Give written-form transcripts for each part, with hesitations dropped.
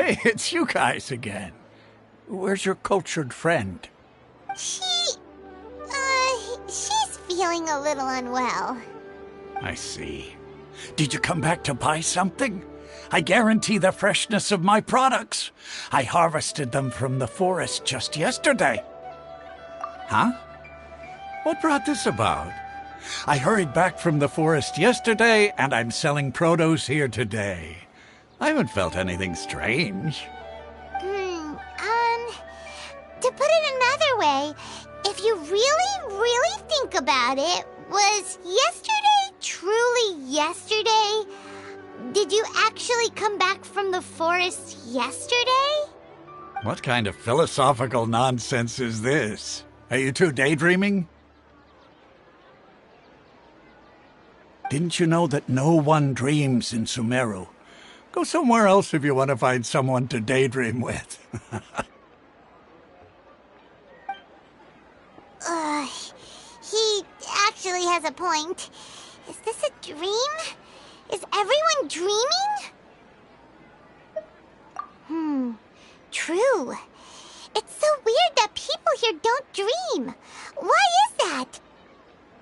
Hey, it's you guys again. Where's your cultured friend? She's feeling a little unwell. I see. Did you come back to buy something? I guarantee the freshness of my products. I harvested them from the forest just yesterday. Huh? What brought this about? I hurried back from the forest yesterday, and I'm selling produce here today. I haven't felt anything strange. To put it another way, if you really think about it, was yesterday truly yesterday? Did you actually come back from the forest yesterday? What kind of philosophical nonsense is this? Are you two daydreaming? Didn't you know that no one dreams in Sumeru? Go somewhere else if you want to find someone to daydream with. He actually has a point. Is this a dream? Is everyone dreaming? True. It's so weird that people here don't dream. Why is that?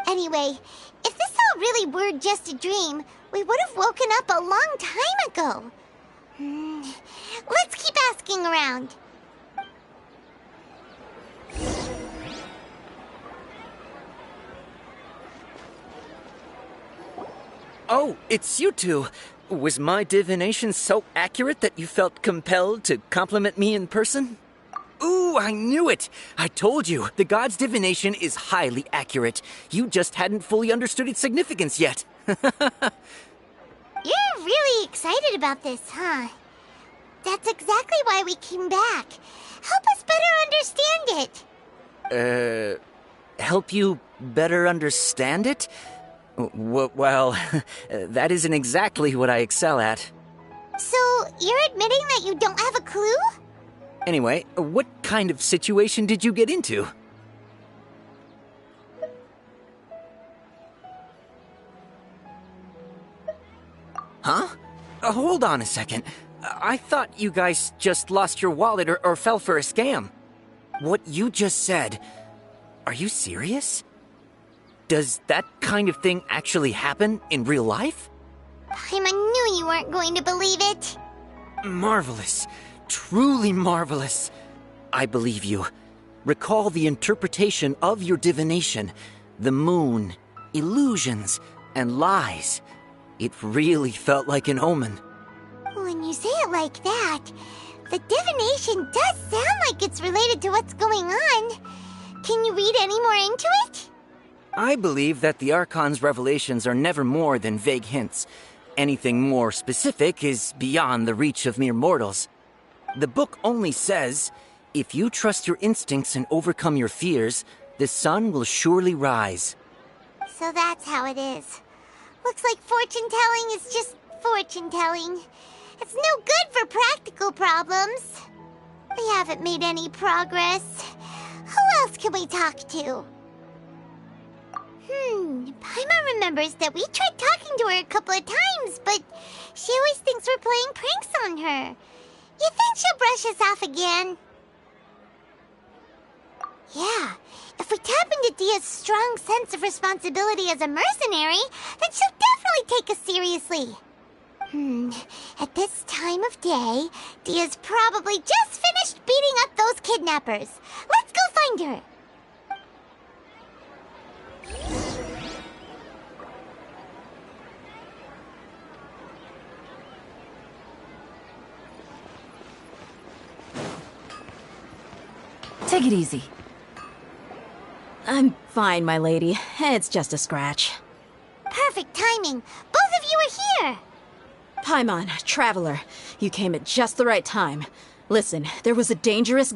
Anyway, if this all really were just a dream, we would have woken up a long time ago. Let's keep asking around. Oh, it's you two. Was my divination so accurate that you felt compelled to compliment me in person? Ooh, I knew it! I told you, the god's divination is highly accurate. You just hadn't fully understood its significance yet. You're really excited about this, huh? That's exactly why we came back. Help us better understand it. Help you better understand it? Well, that isn't exactly what I excel at. So, you're admitting that you don't have a clue? Anyway, what kind of situation did you get into? Huh? Hold on a second. I thought you guys just lost your wallet or fell for a scam. What you just said, are you serious? Does that kind of thing actually happen in real life? I knew you weren't going to believe it. Marvelous. Truly marvelous. I believe you. Recall the interpretation of your divination, the moon, illusions, and lies. It really felt like an omen. When you say it like that, the divination does sound like it's related to what's going on. Can you read any more into it? I believe that the Archon's revelations are never more than vague hints. Anything more specific is beyond the reach of mere mortals. The book only says, if you trust your instincts and overcome your fears, the sun will surely rise. So that's how it is. Looks like fortune-telling is just fortune-telling. It's no good for practical problems. We haven't made any progress. Who else can we talk to? Paimon remembers that we tried talking to her a couple of times, but she always thinks we're playing pranks on her. You think she'll brush us off again? Yeah, if we tap into Dia's strong sense of responsibility as a mercenary, then she'll definitely take us seriously. At this time of day, Dia's probably just finished beating up those kidnappers. Let's go find her. Take it easy. I'm fine, my lady. It's just a scratch. Perfect timing. Both of you are here. Paimon, traveler, you came at just the right time. Listen, there was a dangerous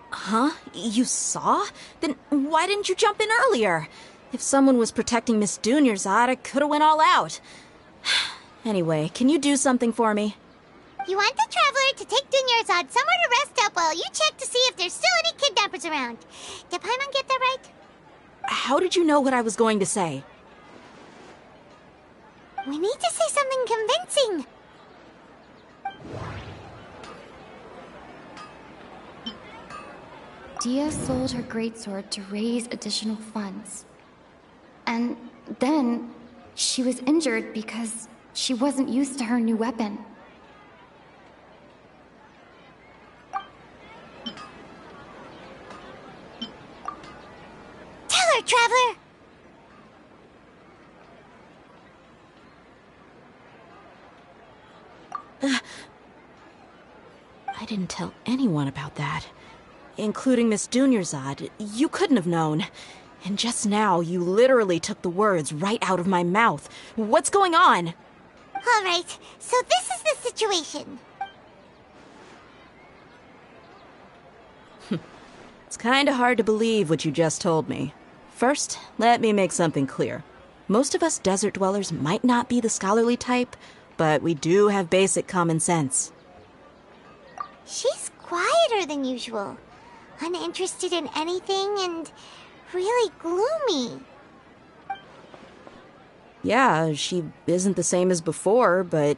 Huh? You saw? Then why didn't you jump in earlier? If someone was protecting Miss Dunyarzad, I could have went all out. Anyway, can you do something for me? You want the traveler to take Dunyarzad somewhere to rest up while you check to see if there's still any kidnappers around. Did Paimon get that right? How did you know what I was going to say? We need to say something convincing. Dia sold her greatsword to raise additional funds. And then she was injured because she wasn't used to her new weapon. Tell her, Traveler! I didn't tell anyone about that. Including Miss Dunyarzad. You couldn't have known. And just now, you literally took the words right out of my mouth. What's going on? All right, so this is the situation. It's kinda hard to believe what you just told me. First, let me make something clear. Most of us desert dwellers might not be the scholarly type, but we do have basic common sense. She's quieter than usual. Uninterested in anything and really gloomy. Yeah, she isn't the same as before, but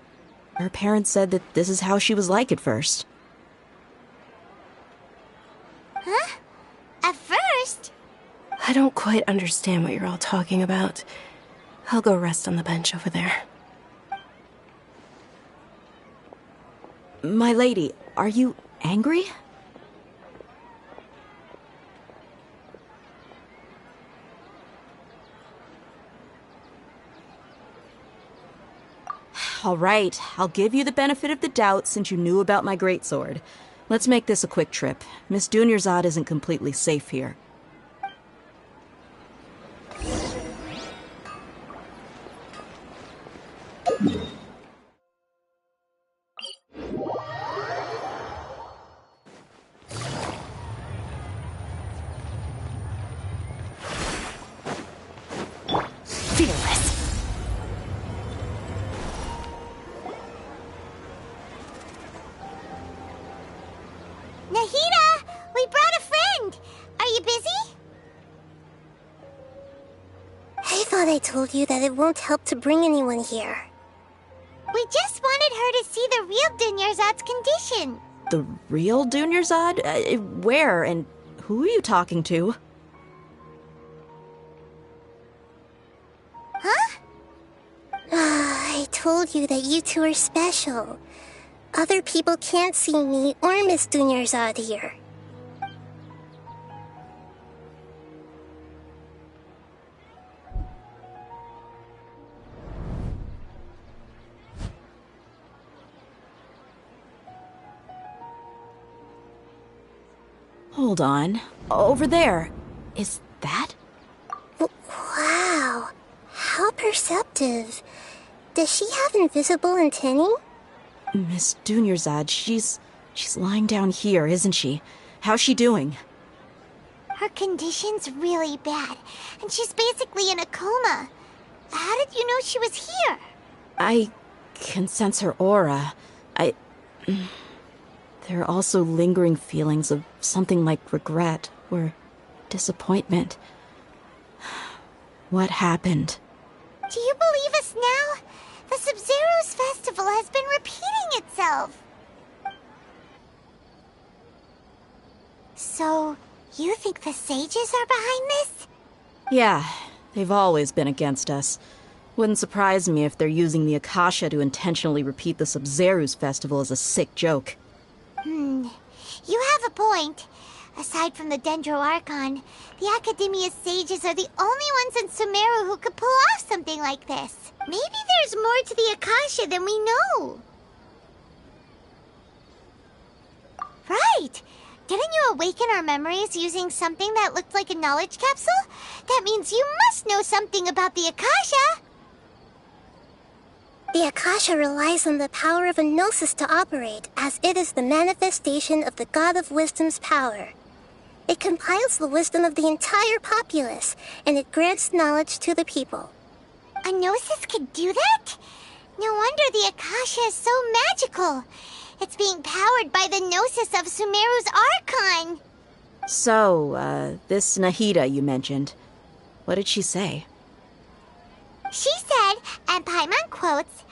her parents said that this is how she was like at first. Huh? At first? I don't quite understand what you're all talking about. I'll go rest on the bench over there. My lady, are you angry? All right, I'll give you the benefit of the doubt since you knew about my greatsword. Let's make this a quick trip. Miss Dunyarzad isn't completely safe here. Fearless. Nahida! We brought a friend! Are you busy? I thought I told you that it won't help to bring anyone here. We just wanted her to see the real Dunyarzad's condition. The real Dunyarzad? Where and who are you talking to? Huh? I told you that you two are special. Other people can't see me or Miss Dunyarzad here. Hold on. Over there. Is that? Wow, how perceptive. Does she have invisible antennae? Miss Dunyarzad, she's lying down here, isn't she? How's she doing? Her condition's really bad, and she's basically in a coma. How did you know she was here? I can sense her aura. There are also lingering feelings of something like regret or disappointment. What happened? Do you believe us now? The Sub-Zero's festival has been repeating itself. So, you think the sages are behind this? Yeah, they've always been against us. Wouldn't surprise me if they're using the Akasha to intentionally repeat the Sub-Zero's festival as a sick joke. You have a point. Aside from the Dendro Archon, the Academia's sages are the only ones in Sumeru who could pull off something like this. Maybe there's more to the Akasha than we know. Right! Didn't you awaken our memories using something that looked like a knowledge capsule? That means you must know something about the Akasha! The Akasha relies on the power of a gnosis to operate, as it is the manifestation of the God of Wisdom's power. It compiles the wisdom of the entire populace, and it grants knowledge to the people. A gnosis could do that? No wonder the Akasha is so magical. It's being powered by the gnosis of Sumeru's Archon. So, this Nahida you mentioned, what did she say? She said, and Paimon quotes,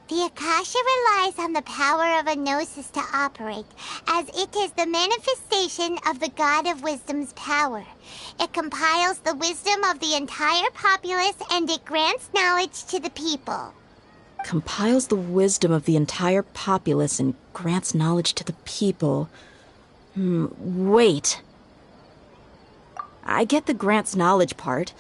"The Akasha relies on the power of a gnosis to operate, as it is the manifestation of the God of Wisdom's power. It compiles the wisdom of the entire populace and it grants knowledge to the people." Compiles the wisdom of the entire populace and grants knowledge to the people. Wait. I get the grants knowledge part.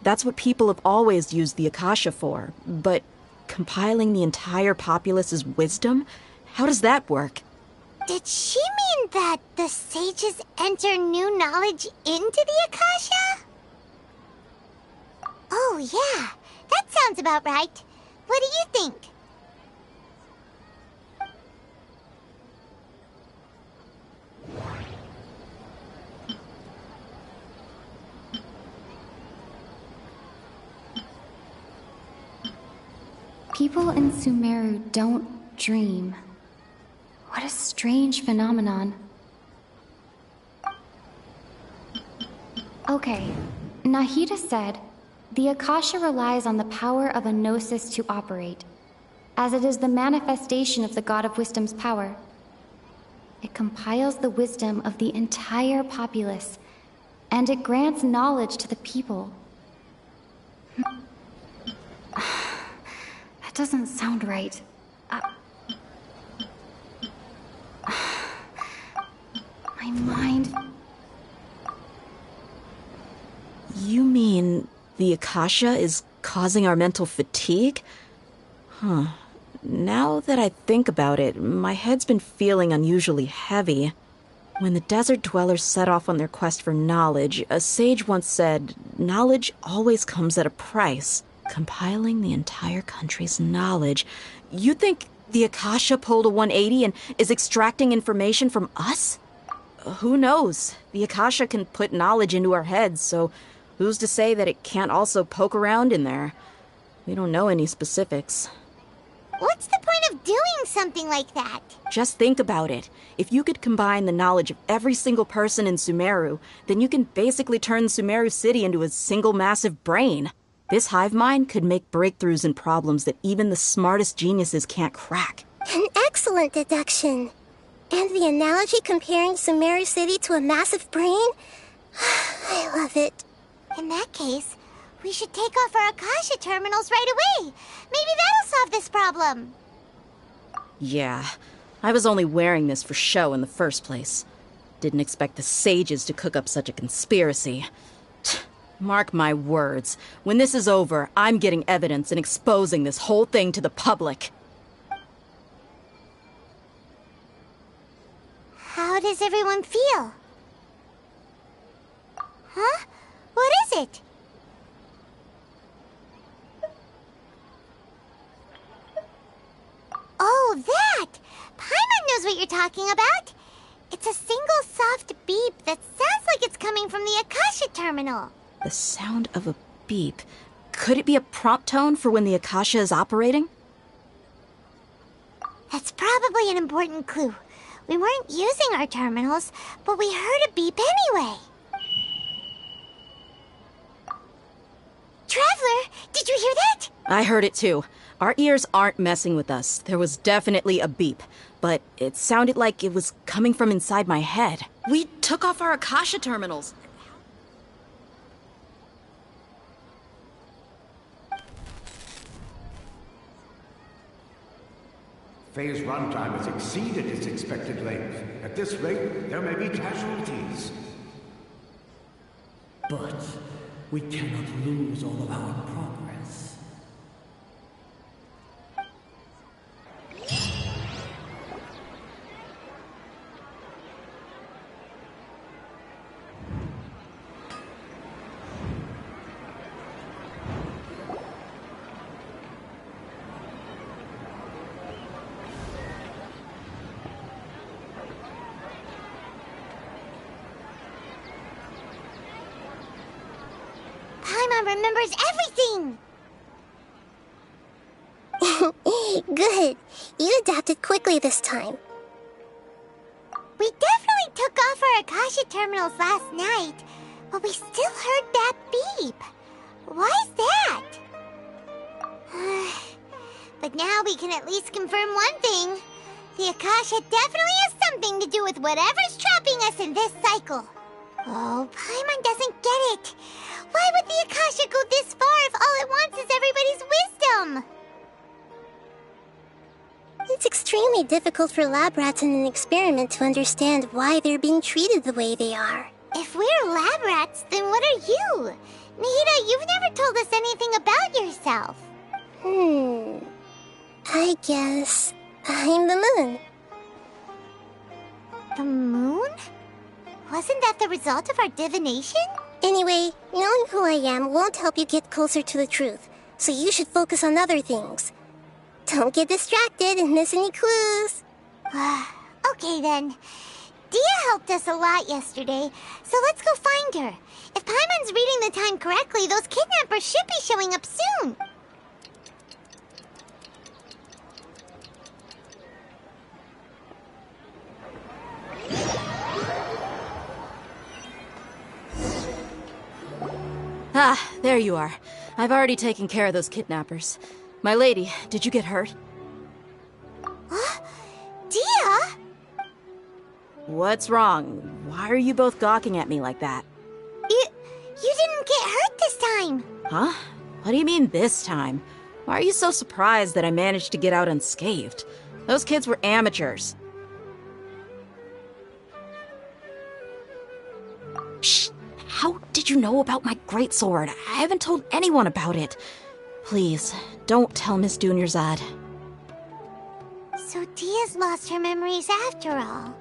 That's what people have always used the Akasha for. But compiling the entire populace's wisdom? How does that work? Did she mean that the sages enter new knowledge into the Akasha? Oh, yeah. That sounds about right. What do you think? People in Sumeru don't dream. What a strange phenomenon. Okay, Nahida said, "The Akasha relies on the power of a gnosis to operate, as it is the manifestation of the God of Wisdom's power. It compiles the wisdom of the entire populace, and it grants knowledge to the people." That doesn't sound right. My mind... You mean the Akasha is causing our mental fatigue? Huh. Now that I think about it, my head's been feeling unusually heavy. When the desert dwellers set off on their quest for knowledge, a sage once said, "Knowledge always comes at a price." Compiling the entire country's knowledge. You think the Akasha pulled a 180 and is extracting information from us? Who knows? The Akasha can put knowledge into our heads, so who's to say that it can't also poke around in there? We don't know any specifics. What's the point of doing something like that? Just think about it. If you could combine the knowledge of every single person in Sumeru, then you can basically turn Sumeru City into a single massive brain. This hive mind could make breakthroughs in problems that even the smartest geniuses can't crack. An excellent deduction. And the analogy comparing Sumeru City to a massive brain? I love it. In that case, we should take off our Akasha terminals right away. Maybe that'll solve this problem. Yeah, I was only wearing this for show in the first place. Didn't expect the sages to cook up such a conspiracy. Mark my words. When this is over, I'm getting evidence and exposing this whole thing to the public. How does everyone feel? Huh? What is it? Oh, that! Paimon knows what you're talking about. It's a single soft beep that sounds like it's coming from the Akasha terminal. The sound of a beep. Could it be a prompt tone for when the Akasha is operating? That's probably an important clue. We weren't using our terminals, but we heard a beep anyway. Traveler, did you hear that? I heard it too. Our ears aren't messing with us. There was definitely a beep, but it sounded like it was coming from inside my head. We took off our Akasha terminals. Phase runtime has exceeded its expected length. At this rate, there may be casualties. But we cannot lose all of our progress. Paimon remembers everything! Good. You adapted quickly this time. We definitely took off our Akasha terminals last night, but we still heard that beep. Why is that? But now we can at least confirm one thing. The Akasha definitely has something to do with whatever's trapping us in this cycle. Oh, Paimon doesn't get it. Why would the Akasha go this far if all it wants is everybody's wisdom? It's extremely difficult for lab rats in an experiment to understand why they're being treated the way they are. If we're lab rats, then what are you? Nahida, you've never told us anything about yourself. I guess I'm the moon. The moon? Wasn't that the result of our divination? Anyway, knowing who I am won't help you get closer to the truth, so you should focus on other things. Don't get distracted and miss any clues. Okay then. Dia helped us a lot yesterday, so let's go find her. If Paimon's reading the time correctly, those kidnappers should be showing up soon. Ah, there you are. I've already taken care of those kidnappers. My lady, did you get hurt? Dia? What's wrong? Why are you both gawking at me like that? You didn't get hurt this time. Huh? What do you mean this time? Why are you so surprised that I managed to get out unscathed? Those kids were amateurs. Shh! How did you know about my greatsword? I haven't told anyone about it. Please, don't tell Miss Dunyarzad. So Dia's lost her memories after all.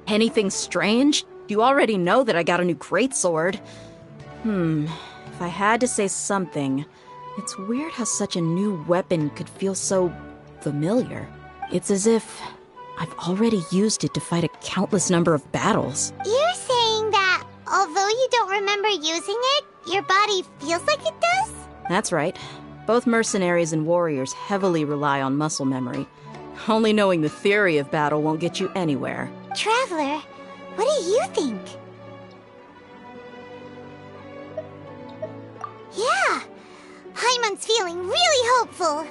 Anything strange? You already know that I got a new greatsword. If I had to say something, it's weird how such a new weapon could feel so familiar. It's as if I've already used it to fight a countless number of battles. You're saying that although you don't remember using it, your body feels like it does? That's right. Both mercenaries and warriors heavily rely on muscle memory. Only knowing the theory of battle won't get you anywhere. Traveler, what do you think? Yeah, Paimon's feeling really hopeful.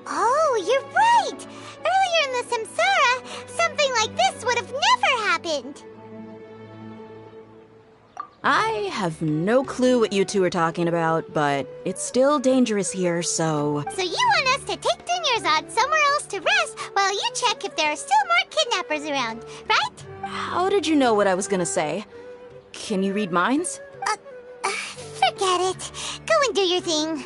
Oh, you're right! Earlier in the Samsara, something like this would have never happened. I have no clue what you two are talking about, but it's still dangerous here, so... So you want us to take Dunyarzad somewhere else to rest while you check if there are still more kidnappers around, right? How did you know what I was gonna say? Can you read minds? Forget it. Go and do your thing.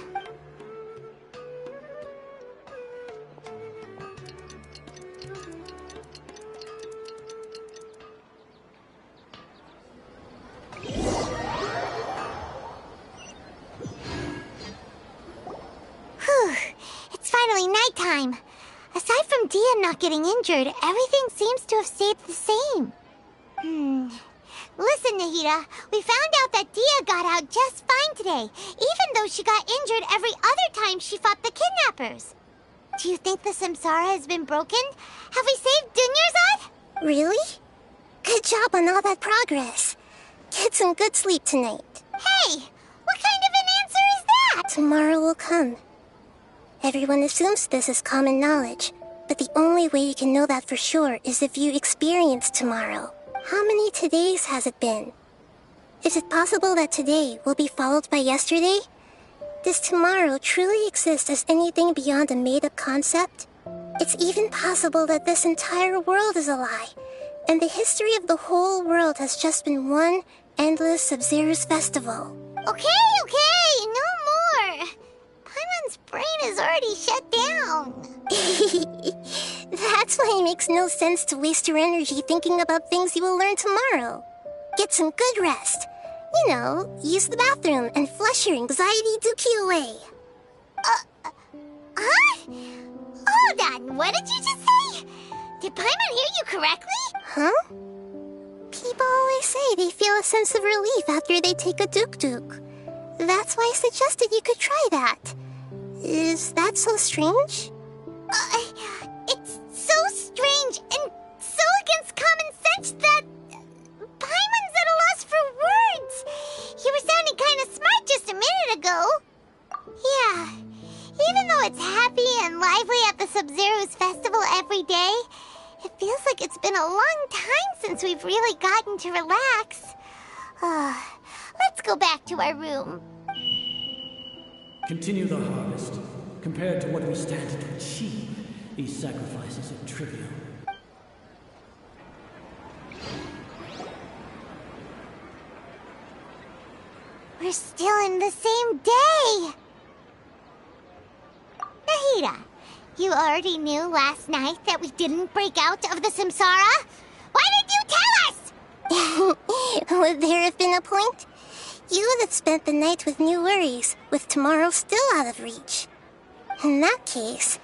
Whew. It's finally nighttime. Aside from Dia not getting injured, everything seems to have stayed the same. Listen, Nahida, we found out that Dia got out just fine today, even though she got injured every other time she fought the kidnappers. Do you think the Samsara has been broken? Have we saved Dunyarzad? Really? Good job on all that progress. Get some good sleep tonight. Hey, what kind of an answer is that? Tomorrow will come. Everyone assumes this is common knowledge, but the only way you can know that for sure is if you experience tomorrow. How many todays has it been? Is it possible that today will be followed by yesterday? Does tomorrow truly exist as anything beyond a made-up concept? It's even possible that this entire world is a lie, and the history of the whole world has just been one endless Sub-Zero's festival. Okay, no more. Paimon's brain is already shut down. That's why it makes no sense to waste your energy thinking about things you will learn tomorrow. Get some good rest. You know, use the bathroom and flush your anxiety dookie away. Huh? Hold on, what did you just say? Did Paimon hear you correctly? Huh? People always say they feel a sense of relief after they take a duk-duk. That's why I suggested you could try that. Is that so strange? It's so strange and so against common sense that Paimon's at a loss for words. You were sounding kind of smart just a minute ago, Feels like it's been a long time since we've really gotten to relax. Let's go back to our room. Continue the harvest. Compared to what we stand to achieve, these sacrifices are trivial. We're still in the same day! Nahida, you already knew last night that we didn't break out of the samsara? Why did you tell us? Would there have been a point? You would have spent the night with new worries, with tomorrow still out of reach. In that case,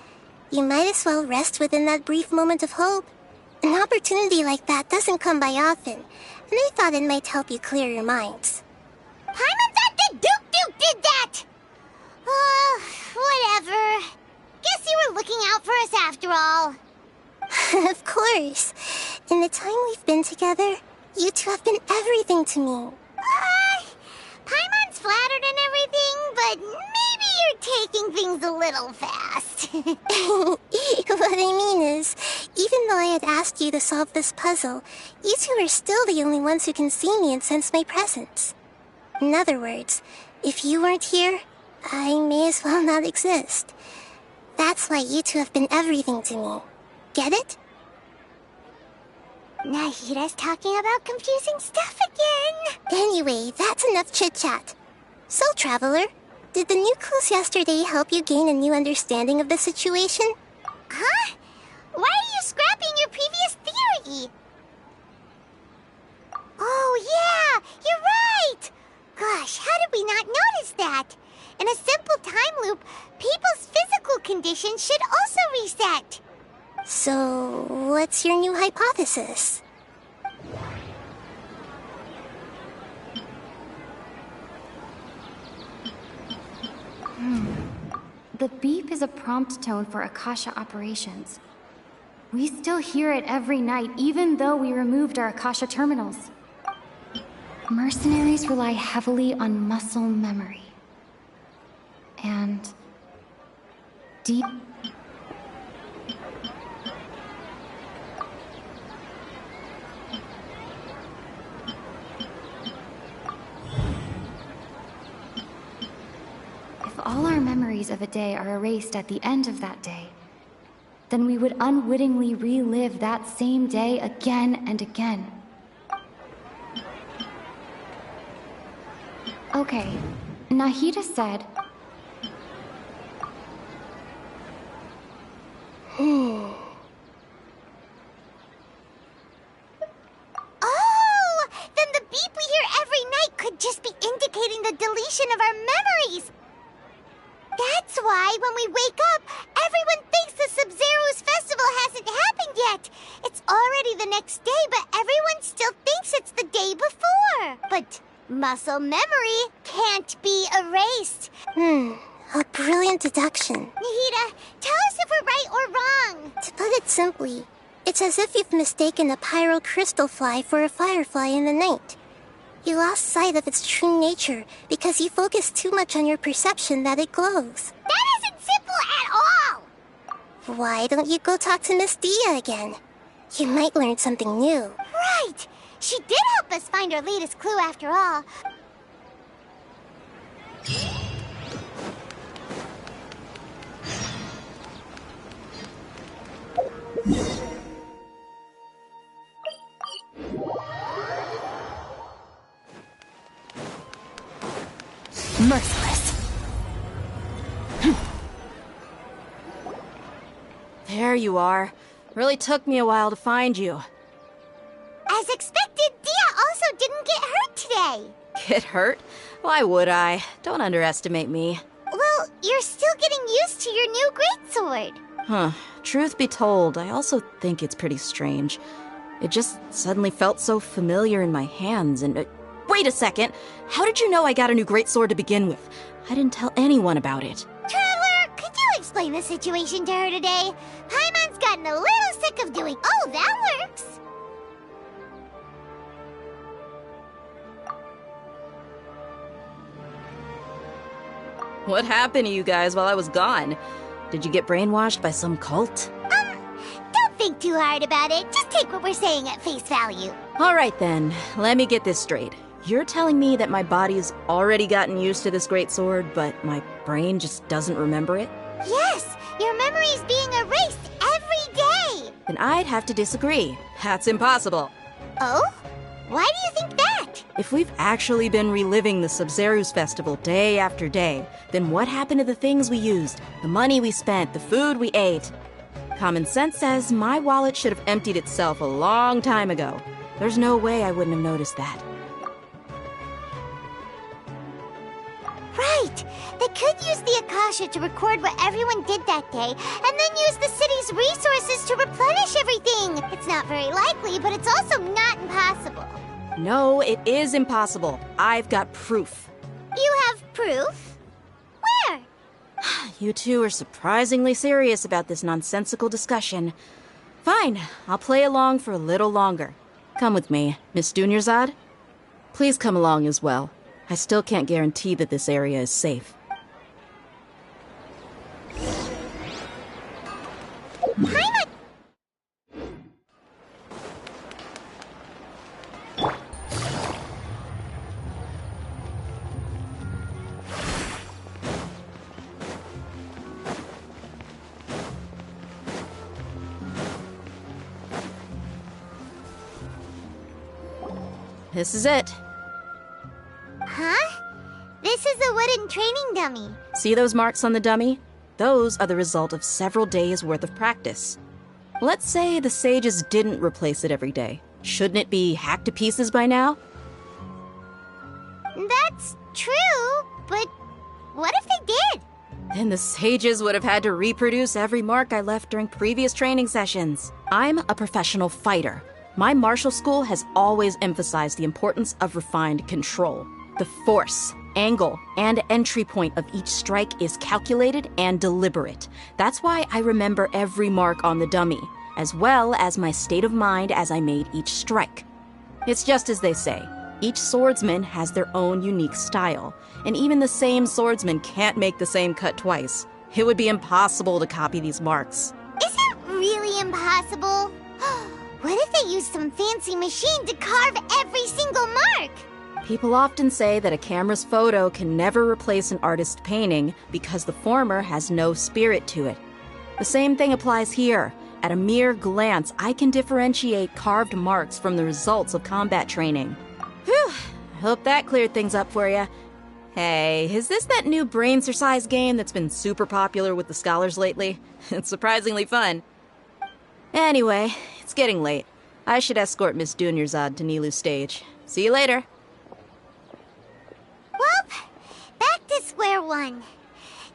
you might as well rest within that brief moment of hope. An opportunity like that doesn't come by often, and I thought it might help you clear your minds. Paimon thought that Duke did that! Whatever. Guess you were looking out for us after all. Of course. In the time we've been together, you two have been everything to me. Paimon's flattered and everything, but maybe you're taking things a little fast. What I mean is, even though I had asked you to solve this puzzle, you two are still the only ones who can see me and sense my presence. In other words, if you weren't here, I may as well not exist. That's why you two have been everything to me. Get it? Nahida's talking about confusing stuff again. Anyway, that's enough chit-chat. So, Traveler, did the new clues yesterday help you gain a new understanding of the situation? Huh? Why are you scrapping your previous theory? Oh, yeah, you're right! Gosh, how did we not notice that? In a simple time loop, people's physical conditions should also reset. So, what's your new hypothesis? The beep is a prompt tone for Akasha operations. We still hear it every night, even though we removed our Akasha terminals. Mercenaries rely heavily on muscle memory. And deep... If all our memories of a day are erased at the end of that day, then we would unwittingly relive that same day again and again. Okay, Nahida said... Oh! Then the beep we hear every night could just be indicating the deletion of our memories! That's why when we wake up, everyone thinks the Sub-Zero's festival hasn't happened yet. It's already the next day, but everyone still thinks it's the day before. But muscle memory can't be erased. A brilliant deduction. Nahida, tell us if we're right or wrong. To put it simply, it's as if you've mistaken a pyro crystal fly for a firefly in the night. You lost sight of its true nature because you focused too much on your perception that it glows. That isn't simple at all! Why don't you go talk to Miss Dia again? You might learn something new. Right! She did help us find our latest clue after all. Merciless. There you are. Really took me a while to find you. As expected, Dia also didn't get hurt today. Get hurt? Why would I? Don't underestimate me. Well, you're still getting used to your new greatsword. Huh. Truth be told, I also think it's pretty strange. It just suddenly felt so familiar in my hands and... wait a second! How did you know I got a new greatsword to begin with? I didn't tell anyone about it. Traveler, could you explain the situation to her today? Paimon's gotten a little sick of doing... Oh, that works! What happened to you guys while I was gone? Did you get brainwashed by some cult? Don't think too hard about it. Just take what we're saying at face value. All right then, let me get this straight. You're telling me that my body's already gotten used to this great sword, but my brain just doesn't remember it? Yes, your memory's being erased every day. Then I'd have to disagree. That's impossible. Oh? Why do you think that? If we've actually been reliving the Sub-Zeru's festival day after day, then what happened to the things we used, the money we spent, the food we ate? Common sense says my wallet should have emptied itself a long time ago. There's no way I wouldn't have noticed that. Right! They could use the Akasha to record what everyone did that day, and then use the city's resources to replenish everything! It's not very likely, but it's also not impossible. No, it is impossible. I've got proof. You have proof? Where? You two are surprisingly serious about this nonsensical discussion. Fine, I'll play along for a little longer. Come with me, Miss Dunyarzad. Please come along as well. I still can't guarantee that this area is safe. This is it. Huh? This is a wooden training dummy. See those marks on the dummy? Those are the result of several days' worth of practice. Let's say the sages didn't replace it every day. Shouldn't it be hacked to pieces by now? That's true, but what if they did? Then the sages would have had to reproduce every mark I left during previous training sessions. I'm a professional fighter. My martial school has always emphasized the importance of refined control. The force, angle, and entry point of each strike is calculated and deliberate. That's why I remember every mark on the dummy, as well as my state of mind as I made each strike. It's just as they say, each swordsman has their own unique style, and even the same swordsman can't make the same cut twice. It would be impossible to copy these marks. Is it really impossible? What if they used some fancy machine to carve every single mark? People often say that a camera's photo can never replace an artist's painting because the former has no spirit to it. The same thing applies here. At a mere glance, I can differentiate carved marks from the results of combat training. Whew, I hope that cleared things up for you. Hey, is this that new brain-exercise game that's been super popular with the scholars lately? It's surprisingly fun. Anyway, it's getting late. I should escort Miss Dunyarzad to Nilu's stage. See you later. Well, back to square one.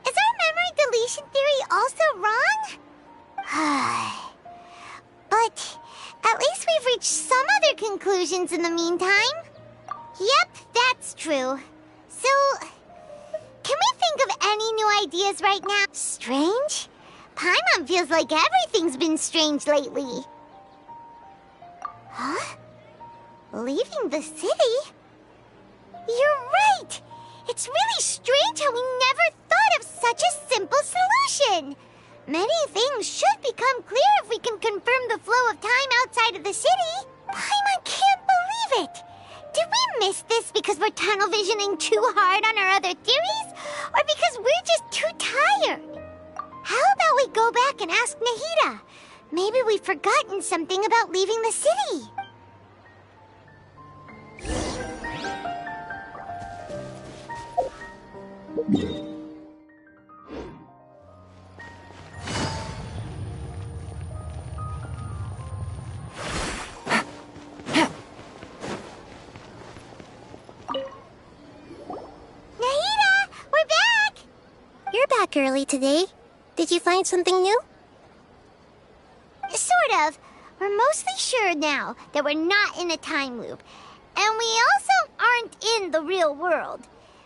Is our memory deletion theory also wrong? But at least we've reached some other conclusions in the meantime. Yep, that's true. So, can we think of any new ideas right now? Strange? Paimon feels like everything's been strange lately. Huh? Leaving the city? You're right! It's really strange how we never thought of such a simple solution! Many things should become clear if we can confirm the flow of time outside of the city. Paimon can't believe it! Did we miss this because we're tunnel visioning too hard on our other theories? Or because we're just too tired? How about we go back and ask Nahida? Maybe we've forgotten something about leaving the city. Nahida, we're back! You're back early today. Did you find something new? Sort of. We're mostly sure now that we're not in a time loop. And we also aren't in the real world.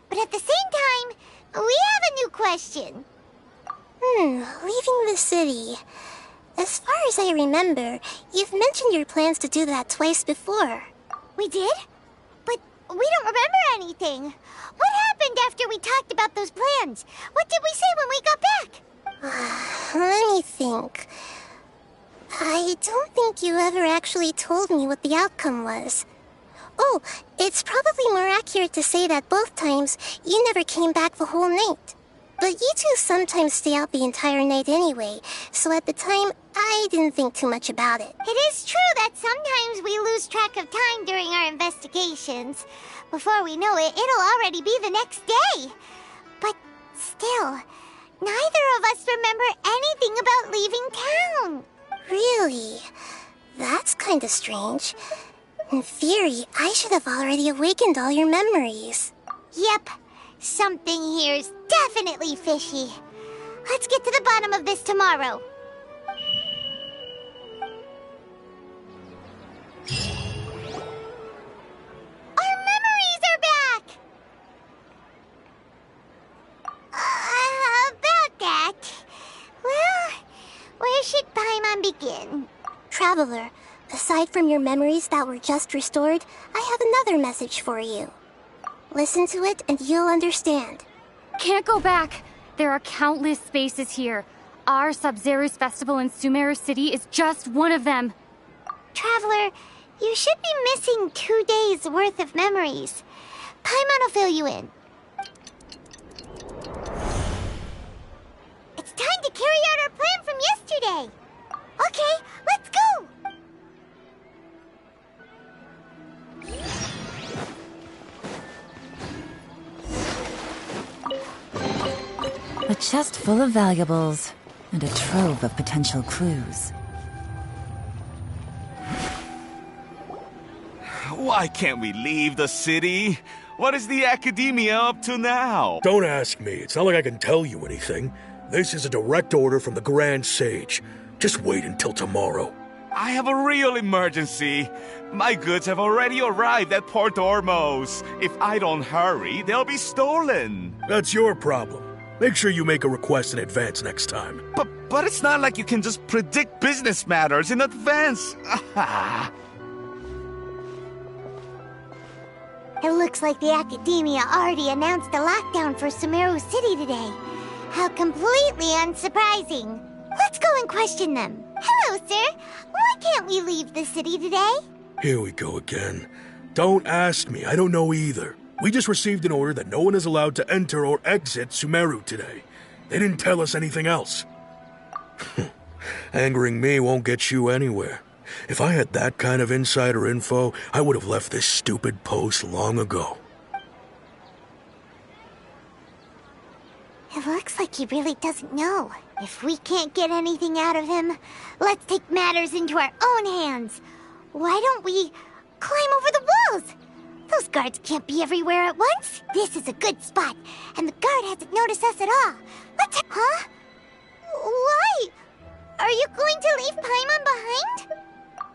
But at the same time, we have a new question. Leaving the city. As far as I remember, you've mentioned your plans to do that twice before. We did? But we don't remember anything. What happened after we talked about those plans? What did we say when we got back? Let me think. I don't think you ever actually told me what the outcome was. Oh, it's probably more accurate to say that both times you never came back the whole night. But you two sometimes stay out the entire night anyway, so at the time, I didn't think too much about it. It is true that sometimes we lose track of time during our investigations. Before we know it, it'll already be the next day. But still, neither of us remember anything about leaving town. Really? That's kinda strange. In theory, I should have already awakened all your memories. Yep, something here's definitely fishy. Let's get to the bottom of this tomorrow. Our memories are back! About that... Well, where should Paimon begin? Traveler, aside from your memories that were just restored, I have another message for you. Listen to it and you'll understand. Can't go back. There are countless spaces here. Our Sub-Zero's festival in Sumeru City is just one of them. Traveler, you should be missing 2 days' worth of memories. Paimon will fill you in. It's time to carry out our plan from yesterday. Okay, let's go! A chest full of valuables, and a trove of potential clues. Why can't we leave the city? What is the Academia up to now? Don't ask me. It's not like I can tell you anything. This is a direct order from the Grand Sage. Just wait until tomorrow. I have a real emergency. My goods have already arrived at Port Ormos. If I don't hurry, they'll be stolen. That's your problem. Make sure you make a request in advance next time. But it's not like you can just predict business matters in advance. It looks like the Academia already announced a lockdown for Sumeru City today. How completely unsurprising. Let's go and question them. Hello, sir. Why can't we leave the city today? Here we go again. Don't ask me. I don't know either. We just received an order that no one is allowed to enter or exit Sumeru today. They didn't tell us anything else. Angering me won't get you anywhere. If I had that kind of insider info, I would have left this stupid post long ago. It looks like he really doesn't know. If we can't get anything out of him, let's take matters into our own hands. Why don't we climb over the walls? Those guards can't be everywhere at once. This is a good spot, and the guard hasn't noticed us at all. Let's... Huh? Why? Are you going to leave Paimon behind?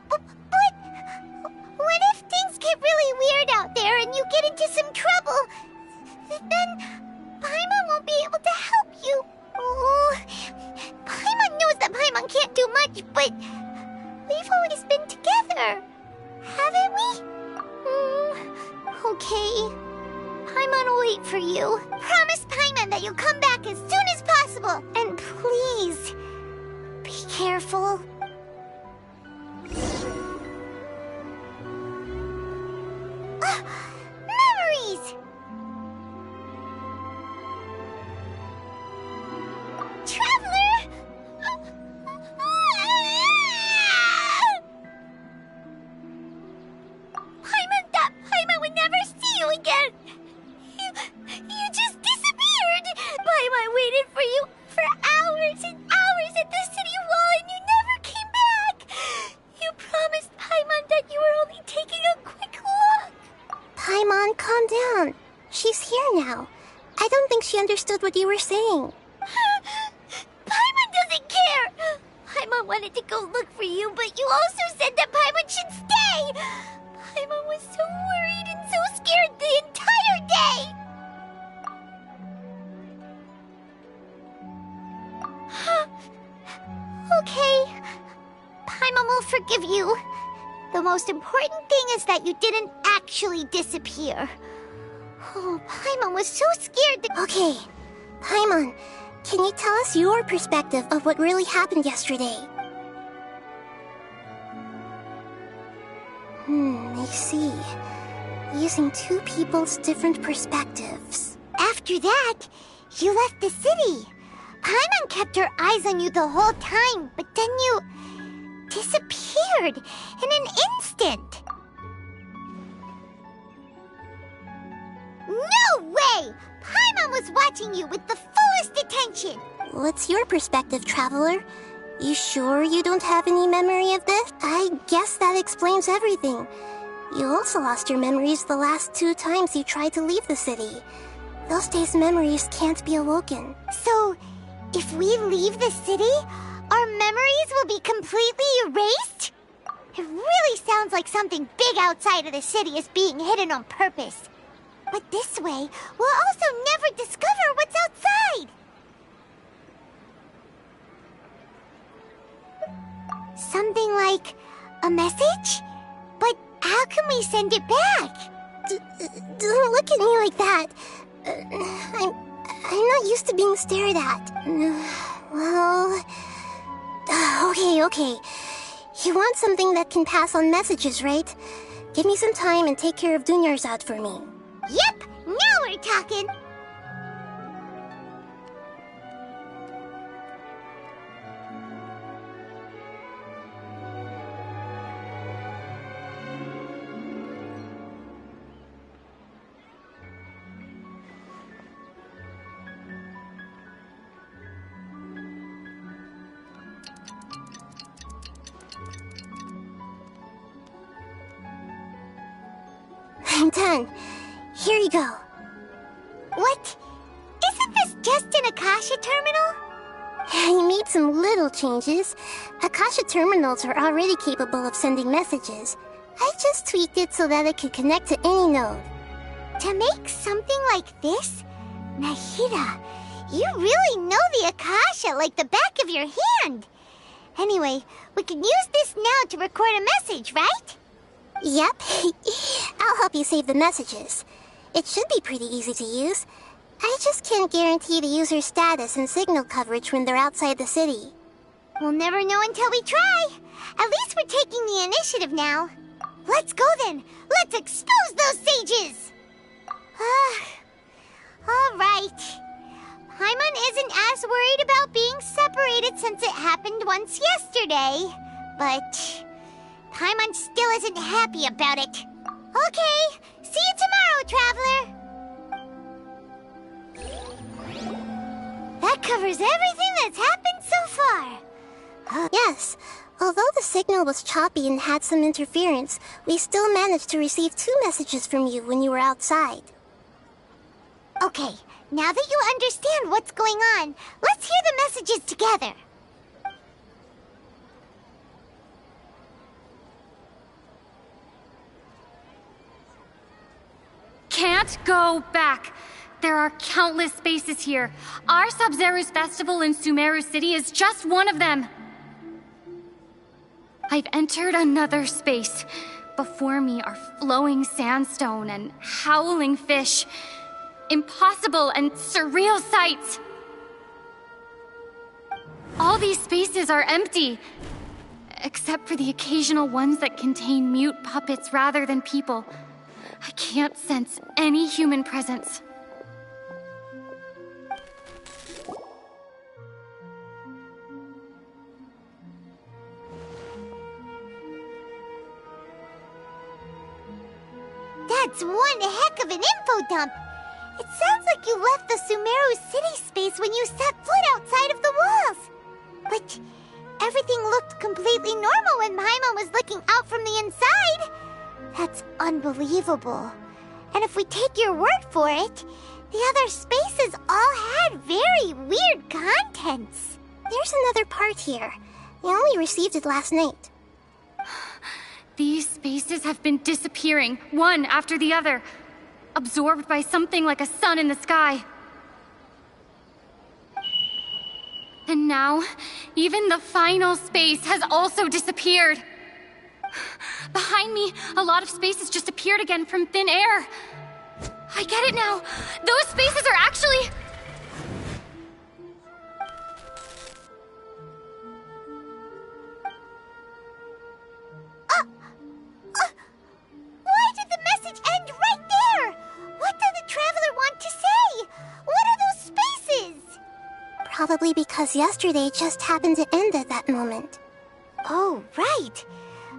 But... What if things get really weird out there and you get into some trouble? Then Paimon won't be able to help you. Oh, Paimon knows that Paimon can't do much, but we've always been together, haven't we? Okay. Paimon will wait for you. Promise Paimon that you'll come back as soon as possible. And please, be careful. Memories! Traveler! Paimon thought Paimon would never see you again. You just disappeared. Paimon waited for you for hours and hours at the city wall and you never came back. You promised Paimon that you were only taking a quick look. Paimon, calm down. She's here now. I don't think she understood what you were saying. Paimon doesn't care. Paimon wanted to go look for you, but you also said that Paimon should stay. Paimon was so worried and so scared the entire day. Okay. Paimon will forgive you. The most important thing is that you didn't actually disappear. Oh, Paimon was so scared that... Okay, Paimon, can you tell us your perspective of what really happened yesterday? I see. Using two people's different perspectives. After that, you left the city. Paimon kept her eyes on you the whole time, but then you disappeared in an instant. No way! Paimon was watching you with the fullest attention. What's your perspective, Traveler? You sure you don't have any memory of this? I guess that explains everything. You also lost your memories the last 2 times you tried to leave the city. Those days' memories can't be awoken. So, if we leave the city, our memories will be completely erased? It really sounds like something big outside of the city is being hidden on purpose. But this way, we'll also never discover what's outside. Something like a message? But how can we send it back? Don't look at me like that. I'm not used to being stared at. Well... Okay. You want something that can pass on messages, right? Give me some time and take care of Dunyar's out for me. Yep, now we're talking. I'm done. Here you go. What? Isn't this just an Akasha terminal? I made some little changes. Akasha terminals are already capable of sending messages. I just tweaked it so that it could connect to any node. To make something like this? Nahida, you really know the Akasha like the back of your hand. Anyway, we can use this now to record a message, right? Yep. I'll help you save the messages. It should be pretty easy to use. I just can't guarantee the user's status and signal coverage when they're outside the city. We'll never know until we try. At least we're taking the initiative now. Let's go then. Let's expose those sages. All right. Paimon isn't as worried about being separated since it happened once yesterday. But Paimon still isn't happy about it. Okay, see you tomorrow, Traveler. That covers everything that's happened so far. Yes. Although the signal was choppy and had some interference, we still managed to receive 2 messages from you when you were outside. Okay, now that you understand what's going on, let's hear the messages together. Can't go back. There are countless spaces here. Our Sub-Zeru's festival in Sumeru City is just one of them. I've entered another space. Before me are flowing sandstone and howling fish. Impossible and surreal sights. All these spaces are empty, except for the occasional ones that contain mute puppets rather than people. I can't sense any human presence. That's one heck of an info dump. It sounds like you left the Sumeru city space when you set foot outside of the walls. But everything looked completely normal when Paimon was looking out from the inside. That's unbelievable. And if we take your word for it, the other spaces all had very weird contents. There's another part here. I only received it last night. These spaces have been disappearing, one after the other, absorbed by something like a sun in the sky. And now, even the final space has also disappeared. Behind me, a lot of spaces just appeared again from thin air. I get it now. Those spaces are actually... probably because yesterday just happened to end at that moment. Oh, right.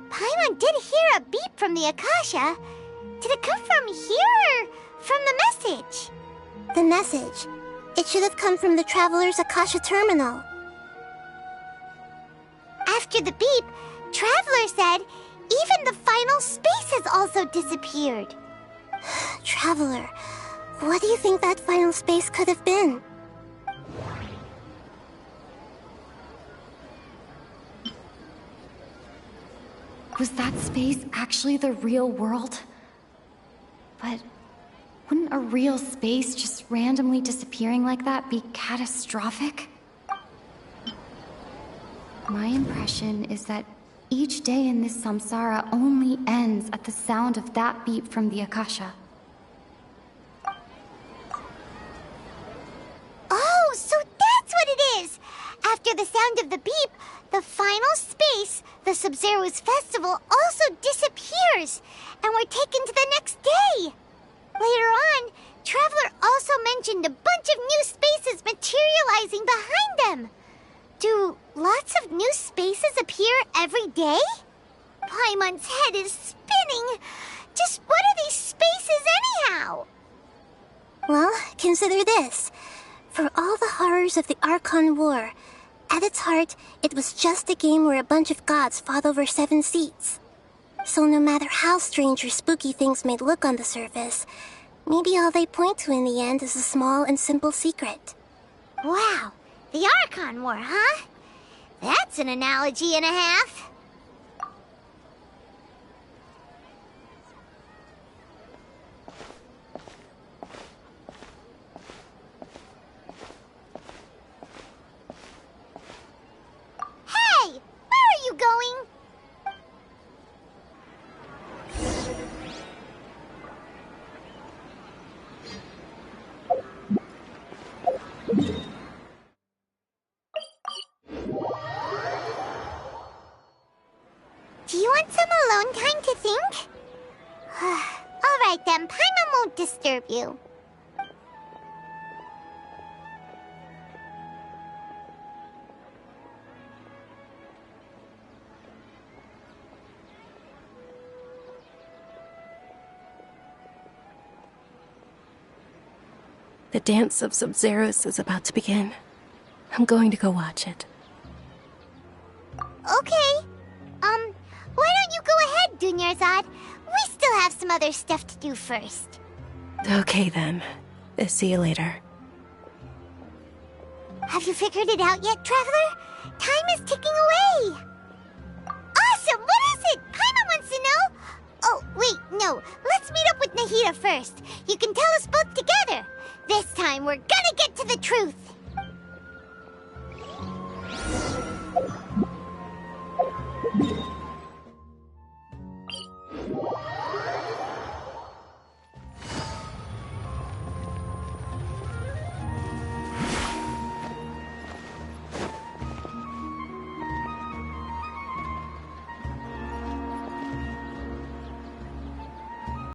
Paimon did hear a beep from the Akasha. Did it come from here or from the message? The message. It should have come from the Traveler's Akasha terminal. After the beep, Traveler said even the final space has also disappeared. Traveler, what do you think that final space could have been? Was that space actually the real world? But wouldn't a real space just randomly disappearing like that be catastrophic? My impression is that each day in this samsara only ends at the sound of that beep from the Akasha. Oh, so that's what it is! After the sound of the beep, the final space, the Sumeru's festival, also disappears, and we're taken to the next day. Later on, Traveler also mentioned a bunch of new spaces materializing behind them. Do lots of new spaces appear every day? Paimon's head is spinning. Just what are these spaces anyhow? Well, consider this. For all the horrors of the Archon War, at its heart, it was just a game where a bunch of gods fought over 7 seats. So no matter how strange or spooky things may look on the surface, maybe all they point to in the end is a small and simple secret. Wow, the Archon War, huh? That's an analogy and a half. Hey, where are you going? Do you want some alone time to think? Alright then, Paimon won't disturb you. The dance of Sub-Zeros is about to begin. I'm going to go watch it. Okay. Why don't you go ahead, Dunyarzad? We still have some other stuff to do first. Okay then. See you later. Have you figured it out yet, Traveler? Time is ticking away. Awesome! What is it? Paimon wants to know. Oh, wait, no. Let's meet up with Nahida first. You can tell us both together. This time, we're gonna get to the truth.